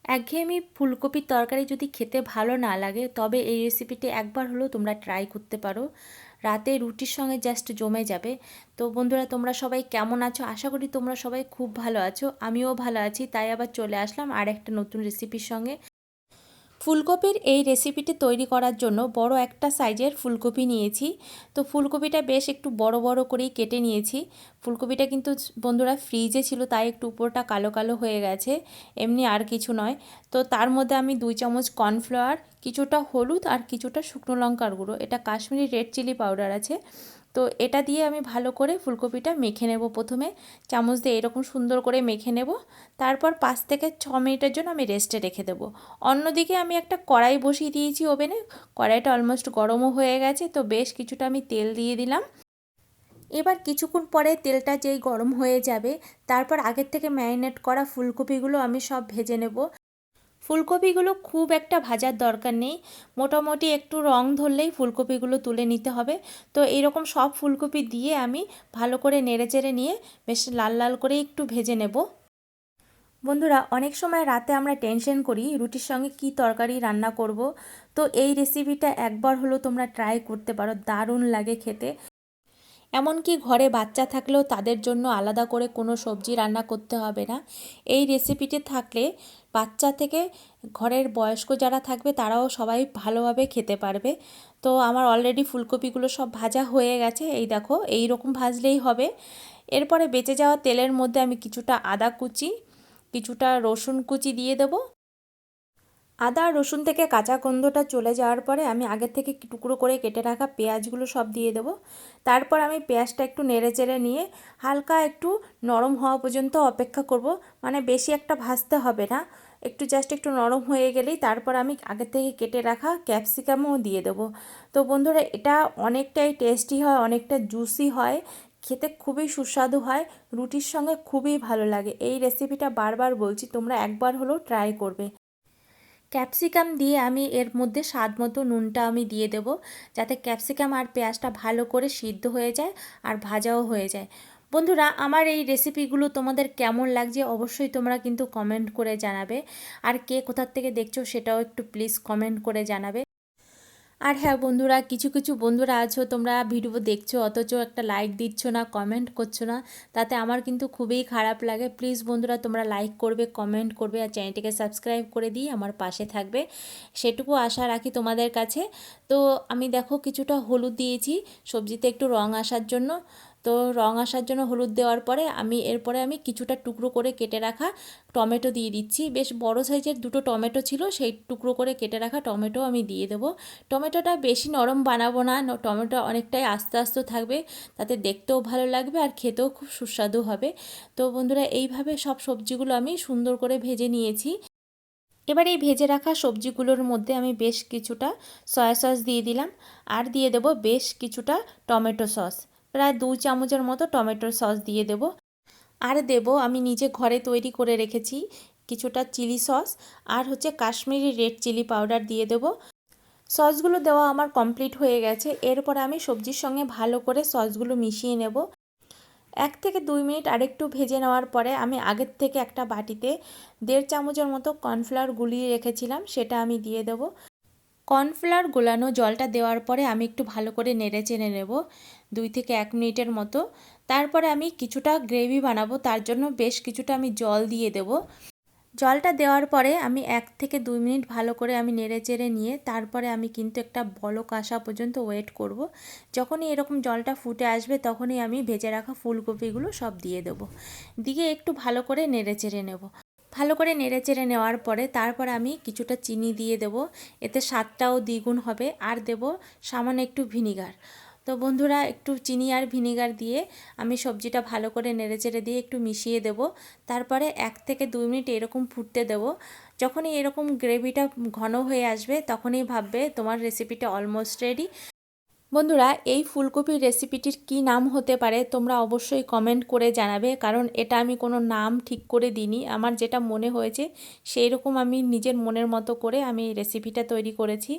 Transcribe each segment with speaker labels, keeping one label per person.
Speaker 1: একঘেয়েমি ফুলকপির তরকারি যদি খেতে ভালো না লাগে তবে এই রেসিপিটি একবার হলেও তোমরা ট্রাই করতে পারো। রাতে রুটির সঙ্গে জাস্ট জমে যাবে। তো বন্ধুরা, তোমরা সবাই কেমন আছো? আশা করি তোমরা সবাই খুব ভালো আছো। আমিও ভালো আছি, তাই আবার চলে আসলাম আর একটা নতুন রেসিপির সঙ্গে। ফুলকপির এই রেসিপিটি তৈরি করার জন্য বড় একটা সাইজের ফুলকপি নিয়েছি। তো ফুলকপিটা বেশ একটু বড় বড় করেই কেটে নিয়েছি। ফুলকপিটা কিন্তু বন্ধুরা ফ্রিজে ছিল, তাই একটু উপরটা কালো কালো হয়ে গেছে, এমনি আর কিছু নয়। তো তার মধ্যে আমি 2 চামচ কর্নফ্লাওয়ার, কিছুটা হলুদ আর কিছুটা শুকনো লঙ্কার গুঁড়ো, এটা কাশ্মীরি রেড চিলি পাউডার আছে, তো এটা দিয়ে আমি ভালো করে ফুলকপিটা মেখে নেব। প্রথমে চামচ দিয়ে এরকম সুন্দর করে মেখে নেব। তারপর 5 থেকে 6 মিনিটের জন্য আমি রেস্টে রেখে দেবো। অন্যদিকে আমি একটা কড়াই বসিয়ে দিয়েছি ওভেনে। কড়াইটা অলমোস্ট গরমও হয়ে গেছে, তো বেশ কিছুটা আমি তেল দিয়ে দিলাম। এবার কিছুক্ষণ পরে তেলটা যেই গরম হয়ে যাবে, তারপর আগের থেকে ম্যারিনেট করা ফুলকপিগুলো আমি সব ভেজে নেব। ফুলকপিগুলো খুব একটা ভাজার দরকার নেই, মোটামুটি একটু রং ধরলেই ফুলকপিগুলো তুলে নিতে হবে। তো এরকম সব ফুলকপি দিয়ে আমি ভালো করে নেড়েচেড়ে নিয়ে বেশ লাল লাল করে একটু ভেজে নেব। বন্ধুরা, অনেক সময় রাতে আমরা টেনশন করি রুটির সঙ্গে কি তরকারি রান্না করব। তো এই রেসিপিটা একবার হলো তোমরা ট্রাই করতে পারো, দারুণ লাগে খেতে। এমনকি ঘরে বাচ্চা থাকলেও তাদের জন্য আলাদা করে কোনো সবজি রান্না করতে হবে না। এই রেসিপিটি থাকলে বাচ্চা থেকে ঘরের বয়স্ক যারা থাকবে তারাও সবাই ভালোভাবে খেতে পারবে। তো আমার অলরেডি ফুলকপিগুলো সব ভাজা হয়ে গেছে, এই দেখো এই রকম ভাজলেই হবে। এরপরে বেঁচে যাওয়া তেলের মধ্যে আমি কিছুটা আদা কুচি, কিছুটা রসুন কুচি দিয়ে দেবো। আদা আর রসুন থেকে কাঁচা গন্ধটা চলে যাওয়ার পরে আমি আগের থেকে টুকরো করে কেটে রাখা পেঁয়াজগুলো সব দিয়ে দেবো। তারপর আমি পেঁয়াজটা একটু নেড়েচেড়ে নিয়ে হালকা একটু নরম হওয়া পর্যন্ত অপেক্ষা করব। মানে বেশি একটা ভাজতে হবে না, একটু জাস্ট একটু নরম হয়ে গেলেই তারপর আমি আগের থেকে কেটে রাখা ক্যাপসিকামও দিয়ে দেবো। তো বন্ধুরা, এটা অনেকটাই টেস্টি হয়, অনেকটা জুসি হয়, খেতে খুবই সুস্বাদু হয়, রুটির সঙ্গে খুবই ভালো লাগে। এই রেসিপিটা বারবার বলছি, তোমরা একবার হলেও ট্রাই করবে। ক্যাপসিকাম দিয়ে আমি এর মধ্যে স্বাদ মতো নুনটা আমি দিয়ে দেব, যাতে ক্যাপসিকাম আর পেঁয়াজটা ভালো করে সিদ্ধ হয়ে যায় আর ভাজাও হয়ে যায়। বন্ধুরা, আমার এই রেসিপিগুলো তোমাদের কেমন লাগছে অবশ্যই তোমরা কিন্তু কমেন্ট করে জানাবে। আর কে কোথার থেকে দেখছো সেটাও একটু প্লিজ কমেন্ট করে জানাবে। আর হ্যাঁ বন্ধুরা, কিছু কিছু বন্ধুরা আছো তোমরা ভিডিও দেখছো অথচ একটা লাইক দিচ্ছ না, কমেন্ট করছো না, তাতে আমার কিন্তু খুবই খারাপ লাগে। প্লিজ বন্ধুরা, তোমরা লাইক করবে, কমেন্ট করবে আর চ্যানেলটিকে সাবস্ক্রাইব করে দিয়ে আমার পাশে থাকবে, সেটুকু আশা রাখি তোমাদের কাছে। তো আমি দেখো কিছুটা হলুদ দিয়েছি সবজিতে একটু রং আসার জন্য। তো রং আসার জন্য হলুদ দেওয়ার পরে এরপরে আমি কিছুটা টুকরো করে কেটে রাখা টমেটো দিয়ে দিচ্ছি। বেশ বড় সাইজের দুটো টমেটো ছিল, সেই টুকরো করে কেটে রাখা টমেটো আমি দিয়ে দেবো। টমেটোটা বেশি নরম বানাবো না, টমেটো অনেকটাই আস্তে আস্তে থাকবে, তাতে দেখতেও ভালো লাগবে আর খেতেও খুব সুস্বাদু হবে। তো বন্ধুরা, এইভাবে সব সবজিগুলো আমি সুন্দর করে ভেজে নিয়েছি। এবার এই ভেজে রাখা সবজিগুলোর মধ্যে আমি বেশ কিছুটা সয়া সস দিয়ে দিলাম, আর দিয়ে দেব বেশ কিছুটা টমেটো সস, প্রায় 2 চামচের মতো টমেটোর সস দিয়ে দেব। আর দেব আমি নিজে ঘরে তৈরি করে রেখেছি কিছুটা চিলি সস, আর হচ্ছে কাশ্মীরি রেড চিলি পাউডার দিয়ে দেব। সসগুলো দেওয়া আমার কমপ্লিট হয়ে গেছে। এরপর আমি সবজির সঙ্গে ভালো করে সসগুলো মিশিয়ে নেব। 1 থেকে 2 মিনিট আরেকটু ভেজে নেওয়ার পরে আমি আগের থেকে একটা বাটিতে 1.5 চামচের মতো কর্নফ্লাওয়ার গুলিয়ে রেখেছিলাম, সেটা আমি দিয়ে দেব। কর্নফ্লাওয়ার গোলানো জলটা দেওয়ার পরে আমি একটু ভালো করে নেড়ে চেড়ে নেব 2 থেকে 1 মিনিটের মতো। তারপরে আমি কিছুটা গ্রেভি বানাবো, তার জন্য বেশ কিছুটা আমি জল দিয়ে দেব। জলটা দেওয়ার পরে আমি 1 থেকে 2 মিনিট ভালো করে আমি নেড়েচেড়ে নিয়ে তারপরে আমি কিন্তু একটা বলক আসা পর্যন্ত ওয়েট করব। যখনই এরকম জলটা ফুটে আসবে তখনই আমি ভেজে রাখা ফুলকপিগুলো সব দিয়ে দেবো, দিয়ে একটু ভালো করে নেড়েচেড়ে নেব। ভালো করে নেড়েচেড়ে নেওয়ার পরে তারপর আমি কিছুটা চিনি দিয়ে দেব, এতে স্বাদটাও দ্বিগুণ হবে। আর দেব সামান্য একটু ভিনিগার। তো বন্ধুরা, একটু চিনি আর ভিনিগার দিয়ে আমি সবজিটা ভালো করে নেড়েচেড়ে দিয়ে একটু মিশিয়ে দেব। তারপরে 1 থেকে 2 মিনিট এরকম ফুটতে দেব। যখনই এরকম গ্রেভিটা ঘন হয়ে আসবে তখনই ভাববে তোমার রেসিপিটা অলমোস্ট রেডি। বন্ধুরা, এই ফুলকপির রেসিপিটির কি নাম হতে পারে তোমরা অবশ্যই কমেন্ট করে জানাবে, কারণ এটা আমি কোনো নাম ঠিক করে দিইনি, আমার যেটা মনে হয়েছে সেই রকম আমি নিজের মনের মতো করে আমি এই রেসিপিটা তৈরি করেছি।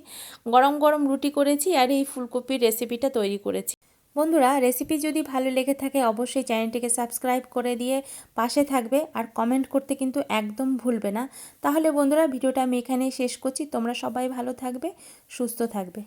Speaker 1: গরম গরম রুটি করেছি আর এই ফুলকপির রেসিপিটা তৈরি করেছি। বন্ধুরা, রেসিপি যদি ভালো লেগে থাকে অবশ্যই চ্যানেলটিকে সাবস্ক্রাইব করে দিয়ে পাশে থাকবে, আর কমেন্ট করতে কিন্তু একদম ভুলবে না। তাহলে বন্ধুরা, ভিডিওটা আমি এখানেই শেষ করছি। তোমরা সবাই ভালো থাকবে, সুস্থ থাকবে।